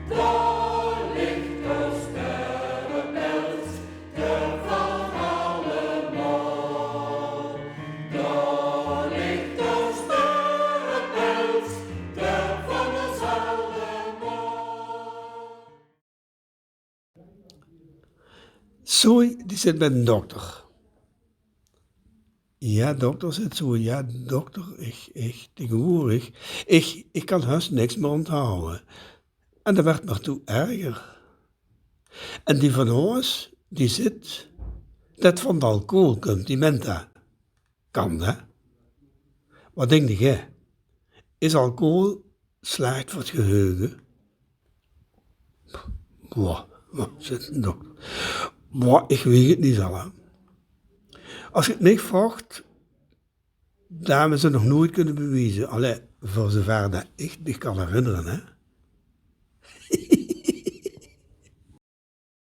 Daar ligt de sterrenbeeld, de van allemaal. Daar ligt de sterrenbeeld, de van ons allemaal. Zoe, die zit bij de dokter. Ja, dokter, zit zo. Ja, dokter, ik tegenwoordig. Ik kan haast niks meer onthouden. En dat werd maar toe erger. En die van ons, die zit, dat van de alcohol komt, die menta. Kan, hè? Wat denk jij? Is alcohol slecht voor het geheugen? Wat zit een dokter? Ik weet het niet zelf. Als je het niet vraagt, dan hebben ze nog nooit kunnen bewijzen. Allee, voor zover dat ik me kan herinneren, hè.